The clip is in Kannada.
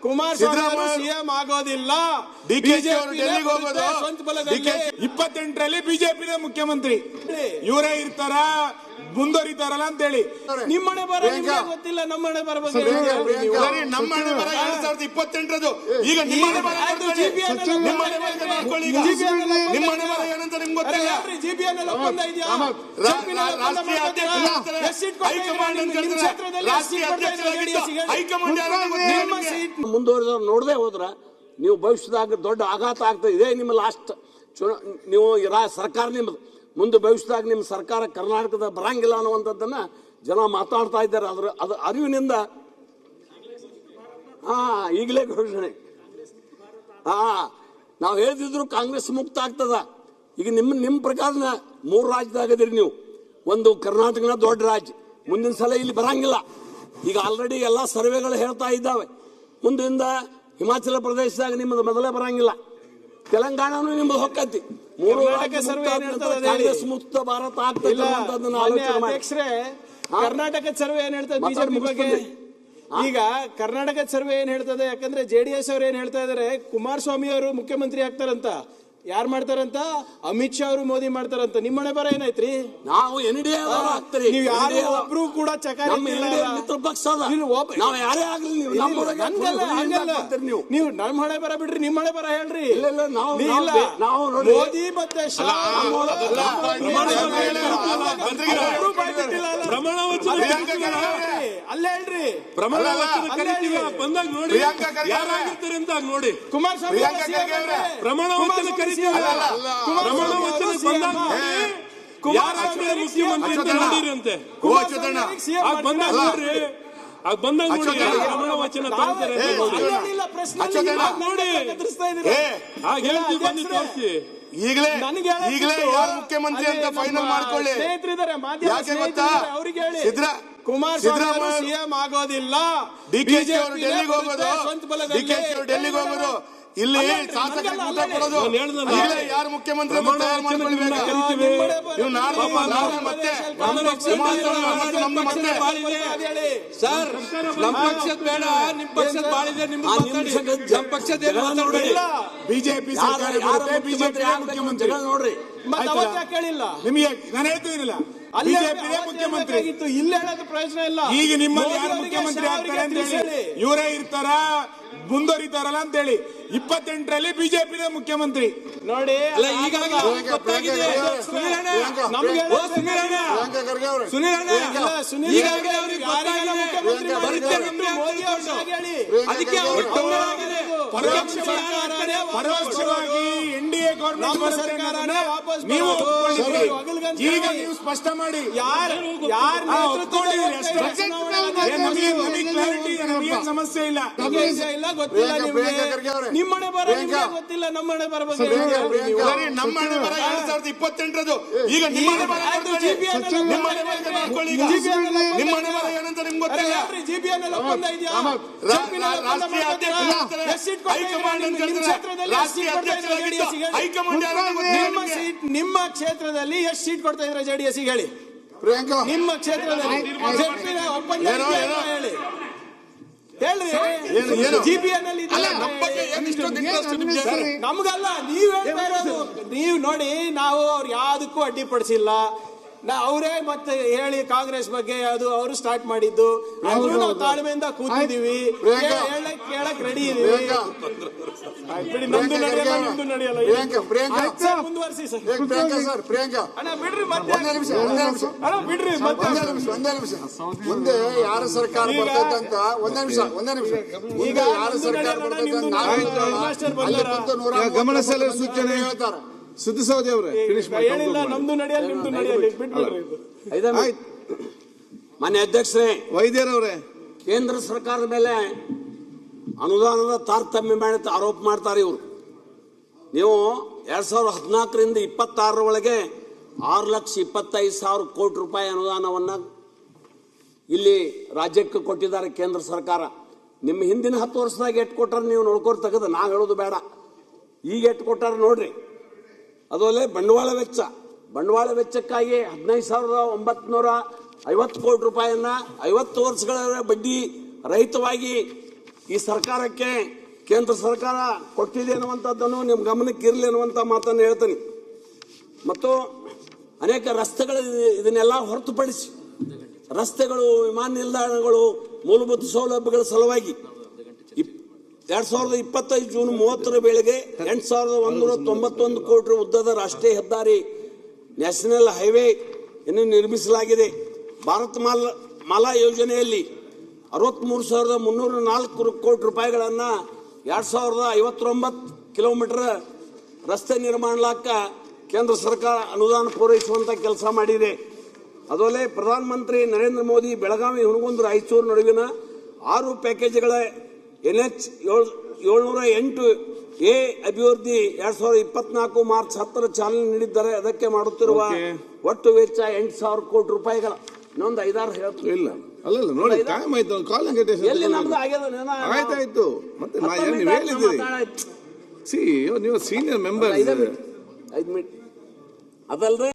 ಕುಮಾರಸ್ವಾಮಿ ಸಿಎಂ ಆಗೋದಿಲ್ಲ. ಡಿಕೆಶಿ ಅವರು ಡೆಲ್ಲಿಗೆ ಹೋಗೋದು ಸ್ವಂತ ಬಲದಲ್ಲಿ 28ರಲ್ಲಿ ಬಿಜೆಪಿ ಮುಖ್ಯಮಂತ್ರಿ ಇವರೇ ಇರ್ತಾರ ಮುಂದುವರಿತಾರಲ್ಲ ಅಂತ ಹೇಳಿ. ನಿಮ್ಮನೆ ಬರ ಗೊತ್ತಿಲ್ಲ, ನಮ್ಮನೆ ಬರಬೇಕು. ನಮ್ಮನೆ ಬರ 2028ರದು ಈಗ ನಿಮ್ಮನೆ ಬರ ನಿಮ್ಮನೆ ಬರ ಏನಂತ ನಿಮ್ಗೆ ಗೊತ್ತಿಲ್ಲ. ಜಿಬಿಎನ್ಎಲ್ ಒಪ್ಪಂದ ಇದೆಯಾ? ರಾಷ್ಟ್ರೀಯ ಹೈಕಮಾಂಡ್ ಮುಂದುವರೆದವ್ರು ನೋಡದೆ ಹೋದ್ರ ನೀವು ಭವಿಷ್ಯದಾಗ ದೊಡ್ಡ ಆಘಾತ ಆಗ್ತದೆ. ಇದೇ ನಿಮ್ಮ ಲಾಸ್ಟ್ ನೀವು ಸರ್ಕಾರ ನಿಮ್ಮದು. ಮುಂದೆ ಭವಿಷ್ಯದಾಗ ನಿಮ್ಮ ಸರ್ಕಾರ ಕರ್ನಾಟಕದ ಬರಂಗಿಲ್ಲ ಅನ್ನುವಂಥದ್ದನ್ನ ಜನ ಮಾತಾಡ್ತಾ ಇದ್ದಾರೆ. ಅದು ಅರಿವಿನಿಂದ ಈಗಲೇ ಘೋಷಣೆ ನಾವು ಹೇಳ್ತಿದ್ರು ಕಾಂಗ್ರೆಸ್ ಮುಕ್ತ ಆಗ್ತದ. ಈಗ ನಿಮ್ಮ ಪ್ರಕಾರ 3 ರಾಜ್ಯದಾಗದಿರಿ ನೀವು. ಒಂದು ಕರ್ನಾಟಕನ ದೊಡ್ಡ ರಾಜ್ಯ, ಮುಂದಿನ ಸಲ ಇಲ್ಲಿ ಬರಂಗಿಲ್ಲ. ಈಗ ಆಲ್ರೆಡಿ ಎಲ್ಲ ಸರ್ವೆಗಳು ಹೇಳ್ತಾ ಇದ್ದಾವೆ. ಮುಂದಿಂದ ಹಿಮಾಚಲ ಪ್ರದೇಶದಾಗ ನಿಮ್ಮದು ಮೊದಲೇ ಬರಂಗಿಲ್ಲ, ತೆಲಂಗಾಣನೂ ನಿಮ್ಮದು ಹೊಕ್ಕತಿ. 3 ಕಾಂಗ್ರೆಸ್ ಮುಕ್ತ ಭಾರತ ಆಗ್ತದೆ. ಕರ್ನಾಟಕದ ಸರ್ವೆ ಏನ್ ಹೇಳ್ತದೆ ಬಿಜೆಪಿ ಬಗ್ಗೆ? ಈಗ ಕರ್ನಾಟಕದ ಸರ್ವೆ ಏನ್ ಹೇಳ್ತದೆ? ಯಾಕಂದ್ರೆ ಜೆಡಿಎಸ್ ಅವ್ರು ಏನ್ ಹೇಳ್ತಾ ಇದಾರೆ, ಕುಮಾರಸ್ವಾಮಿ ಅವರು ಮುಖ್ಯಮಂತ್ರಿ ಆಗ್ತಾರಂತ. ಯಾರು ಮಾಡ್ತಾರಂತ? ಅಮಿತ್ ಶಾ ಅವರು ಮೋದಿ ಮಾಡ್ತಾರಂತ. ನಿಮ್ಮನೆ ಬರ ಏನಾಯ್ತ್ರಿ? ನಾವು ಎನ್ಡಿಎ ನೀವು ಯಾರು ಒಬ್ರು ಕೂಡ ಚಕಾರ ಮಿತ್ರ ಪಕ್ಷ ನಾವು ಯಾರೇ ಆಗ್ಲಿ ನೀವು ನಮ್ಮ ಹಣೆ ಬರ ಬಿಡ್ರಿ, ನಿಮ್ಮ ಹಣೆ ಬರ ಹೇಳ್ರಿ. ಮೋದಿ ಮತ್ತೆ ಶಾ ಅಲ್ಲೇ ಹೇಳ್ರಿ. ಬಂದಾಗ ನೋಡಿ ಯಾರಾಗಿರ್ತಾರೆ ಅಂತ ನೋಡಿ. ಕುಮಾರಸ್ವಾಮಿ ಪ್ರಮಾಣ ವಚನ ಕರಿತೀವಿ. ಪ್ರಮಾಣ ವಚನ ಬಂದಾಗ ಮುಖ್ಯಮಂತ್ರಿ ಅಂತ ನೋಡಿರಂತೆ. ಬಂದಾಗ ನೋಡ್ರಿ, ಬಂದಾಗ ನೋಡಿ ಪ್ರಮಾಣ ವಚನ ತರ್ತಾರೆ ನೋಡಿ. ಬಂದು ತೋರಿಸಿ. ಈಗಲೇ ಯಾರು ಮುಖ್ಯಮಂತ್ರಿ ಅಂತ ಫೈನಲ್ ಮಾಡ್ಕೊಳ್ಳಿ. ಯಾಕೆ ಗೊತ್ತಾ? ಕುಮಾರಸ್ವಾಮಿ ಸಿಎಂ ಆಗೋದಿಲ್ಲ. ಡಿಕೆಶಿ ಅವರು ಡೆಲ್ಲಿಗೆ ಹೋಗೋದು, ಡಿಕೆಶಿ ಅವರು ಡೆಲ್ಲಿಗೆ ಹೋಗೋದು, ಇಲ್ಲಿ ಶಾಸಕರಿಗೆ ಊಟ ಕೊಡೋದು. ಈಗಲೇ ಯಾರು ಮುಖ್ಯಮಂತ್ರಿ ತಯಾರು ಮಾಡ್ಕೊಳ್ಬೇಕು. ನೀವು ಮತ್ತೆ ಸರ್, ನಮ್ಮ ಪಕ್ಷದ ಬೇಡ, ನಿಮ್ ಪಕ್ಷದ ಬಾಳಿದೆ. ನಿಮ್ಮ ಪಕ್ಷದ ಬಿಜೆಪಿ ಸರ್ಕಾರ ಬಿಜೆಪಿ ಮುಖ್ಯಮಂತ್ರಿ ನೋಡ್ರಿ. ಕೇಳಿಲ್ಲ ನಿಮಗೆ ನಾನು ಹೇಳ್ತೀನಿಲ್ಲ. ಬಿಜೆಪಿ ಮುಖ್ಯಮಂತ್ರಿ ಇಲ್ಲಿ ಹೇಳೋದು ಪ್ರಯೋಜನ ಇಲ್ಲ. ಈಗ ನಿಮ್ಮಲ್ಲಿ ಯಾರು ಮುಖ್ಯಮಂತ್ರಿ ಆಗ್ತಾರೆ ಅಂತ ಹೇಳಿ ಇವರೇ ಇರ್ತಾರ ಮುಂದುವರಿತಾರಲ್ಲ ಅಂತ ಹೇಳಿ. 28ರಲ್ಲಿ ಬಿಜೆಪಿ ಮುಖ್ಯಮಂತ್ರಿ ನೋಡಿ. ಈಗಾಗಲೇ ಗೊತ್ತಾಗಿದೆ. ಪರೋಕ್ಷವಾಗಿ ಎನ್ಡಿಎ ಗೌರ್ಮೆಂಟ್ ನೀವು ಈಗ ನೀವು ಸ್ಪಷ್ಟ ಮಾಡಿ. ಸಮಸ್ಯೆ ಇಲ್ಲ, ಗೊತ್ತಿಲ್ಲ ನಿಮ್ಗೆ. ನಿಮ್ಮನೆ ಬರ ಗೊತ್ತಿಲ್ಲ, ನಮ್ಮನೆ ಬರಬೇಕು. ನಮ್ಮನೆ ಬರ 2028ರದು ಈಗ ನಿಮ್ಮನೆ ಬರ ನಿಮ್ಮನೆ ಬರ ಏನಂತ ನಿಮ್ಗೆ ಗೊತ್ತಿಲ್ಲ. ಜಿಬಿಎನ್ಎಲ್ ಒಪ್ಪಂದ ಇದೆಯಾ? ರಾಷ್ಟ್ರೀಯ ಹೈಕಮಾಂಡ್ ನಿಮ್ಮ ಕ್ಷೇತ್ರದಲ್ಲಿ ಎಷ್ಟು ಸೀಟ್ ಕೊಡ್ತಾ ಇದ್ರೆ ಜೆಡಿಎಸ್ ಹೇಳಿ? ಪ್ರಿಯಾಂಕಾ, ನಿಮ್ಮ ಕ್ಷೇತ್ರದಲ್ಲಿ ಒಪ್ಪಂದ ಹೇಳಿ ಜಿಬಿಎನ್ಎಲ್ ನಮ್ಗಲ್ಲ, ನೀವ್ ಹೇಳ್ತಾ ಇರೋದು. ನೀವು ನೋಡಿ, ನಾವು ಅವ್ರು ಯಾವ್ದಕ್ಕೂ ಅಡ್ಡಿಪಡಿಸಿಲ್ಲ. ಅವರೇ ಮತ್ತೆ ಹೇಳಿ ಕಾಂಗ್ರೆಸ್ ಬಗ್ಗೆ ಅದು ಅವರು ಸ್ಟಾರ್ಟ್ ಮಾಡಿದ್ದು. ಆದ್ರೂ ನಾವು ತಾಳ್ಮೆಯಿಂದ ಕೂತಿದೀವಿ, ಕೇಳಕ್ ರೆಡಿ ಇದೀವಿ. ನಮ್ದು ನಡೆಯಲ್ಲ, ನಿಮ್ದು ನಡೆಯಲ್ಲ. ಮುಂದುವರಿಸಿ ಸರ್. ಅಣ್ಣ ಬಿಡ್ರಿ, ಮತ್ತೆ ಅಣ್ಣ ಬಿಡ್ರಿ, ಮತ್ತೆ ಒಂದೇ ನಿಮಿಷ. ಮುಂದೆ ಯಾರ ಸರ್ಕಾರ ಬರ್ತದಂತ ಒಂದೇ ನಿಮಿಷ. ಈಗ ಯಾರ ಸರ್ಕಾರ ಬರ್ತದಂತ ಗಮನ ಸೆಳೆಯುವ ಸೂಚನೆ ಹೇಳ್ತಾರೆ. ಸುದ್ದಿಸೌದಿ ಅವರೇ ಹೇಳಿಲ್ಲ, ನಮ್ದು ನಡೆಯಲ್ಲ, ನಿಮ್ದು ನಡೆಯಲ್ಲ. ಬಿಟ್ಬಿಡ್ರಿ. ಮಾನ್ಯ ಅಧ್ಯಕ್ಷರೇ, ವೈದ್ಯರವರೇ, ಕೇಂದ್ರ ಸರ್ಕಾರದ ಮೇಲೆ ಅನುದಾನದ ತಾರತಮ್ಯ ಮಾಡಿ ಆರೋಪ ಮಾಡ್ತಾರೆ ಇವರು. ನೀವು 2014ರಿಂದ 26ರೊಳಗೆ 6,25,000 ಕೋಟಿ ರೂಪಾಯಿ ಅನುದಾನವನ್ನು ಇಲ್ಲಿ ರಾಜ್ಯಕ್ಕೆ ಕೊಟ್ಟಿದ್ದಾರೆ ಕೇಂದ್ರ ಸರ್ಕಾರ. ನಿಮ್ಮ ಹಿಂದಿನ 10 ವರ್ಷದಾಗ ಎಷ್ಟು ಕೊಟ್ಟಾರ ನೀವು ನೋಡ್ಕೊಂಡು ತೆಗೆದು ನಾವು ಹೇಳೋದು ಬೇಡ. ಈಗ ಎಷ್ಟು ಕೊಟ್ಟಾರ ನೋಡ್ರಿ. ಅದು ಅಲ್ಲೇ ಬಂಡವಾಳ ವೆಚ್ಚಕ್ಕಾಗಿ 15,950 ಕೋಟಿ ರೂಪಾಯಿಯನ್ನ 50 ವರ್ಷಗಳ ಬಡ್ಡಿ ರಹಿತವಾಗಿ ಈ ಸರ್ಕಾರಕ್ಕೆ ಕೇಂದ್ರ ಸರ್ಕಾರ ಕೊಟ್ಟಿದೆ ಅನ್ನುವಂಥದ್ದನ್ನು ನಿಮ್ಮ ಗಮನಕ್ಕೆ ಇರಲಿ ಅನ್ನುವಂಥ ಮಾತನ್ನು ಹೇಳ್ತೀನಿ. ಮತ್ತು ಅನೇಕ ರಸ್ತೆಗಳು ಇದನ್ನೆಲ್ಲ ಹೊರತುಪಡಿಸಿ ರಸ್ತೆಗಳು, ವಿಮಾನ ನಿಲ್ದಾಣಗಳು, ಮೂಲಭೂತ ಸೌಲಭ್ಯಗಳ ಸಲುವಾಗಿ 2025 ಜೂನ್ 30 ವೇಳೆಗೆ 8191 ಕೋಟಿ ಉದ್ದದ ರಾಷ್ಟ್ರೀಯ ಹೆದ್ದಾರಿ ನ್ಯಾಷನಲ್ ಹೈವೇ ಅನ್ನು ನಿರ್ಮಿಸಲಾಗಿದೆ. ಭಾರತ್ ಮಾಲಾ ಯೋಜನೆಯಲ್ಲಿ 63,304 ಕೋಟಿ ರೂಪಾಯಿಗಳನ್ನು 2059 ಕಿಲೋಮೀಟರ್ ರಸ್ತೆ ನಿರ್ಮಾಣಕ್ಕೆ ಕೇಂದ್ರ ಸರ್ಕಾರ ಅನುದಾನ ಪೂರೈಸುವಂತ ಕೆಲಸ ಮಾಡಿದೆ. ಅದಲ್ಲದೆ ಪ್ರಧಾನಮಂತ್ರಿ ನರೇಂದ್ರ ಮೋದಿ ಬೆಳಗಾವಿ, ಹುನಗುಂದ, ರಾಯಚೂರು ನಡುವಿನ 6 ಪ್ಯಾಕೇಜ್ಗಳ NH 708A ಅಭಿವೃದ್ಧಿ 2024 ಮಾರ್ಚ್ 10 ಚಾಲನೆ ನೀಡಿದ್ದಾರೆ. ಅದಕ್ಕೆ ಮಾಡುತ್ತಿರುವ ಒಟ್ಟು ವೆಚ್ಚ 8,000 ಕೋಟಿ ರೂಪಾಯಿಗಳ. ಇನ್ನೊಂದು 5-6 ಹೇಳ್ತು ಇಲ್ಲ ಅಲ್ಲ ನೋಡಿ, ಟೈಮ್ ಆಯ್ತು, ಕಾಲಿಂಗ್ ಎಲ್ಲಿ ನಮ್ದು ಆಗ್ಯದ ಆಯ್ತಾಯ್ತು. ಮತ್ತೆ ನೀವು ಹೇಳಿದ್ದೀರಿ, ಸಿ ನೀವು ಸೀನಿಯರ್ ಮೆಂಬರ್. 5 ಮಿನಿಟ್ ಅದಲ್ದೆ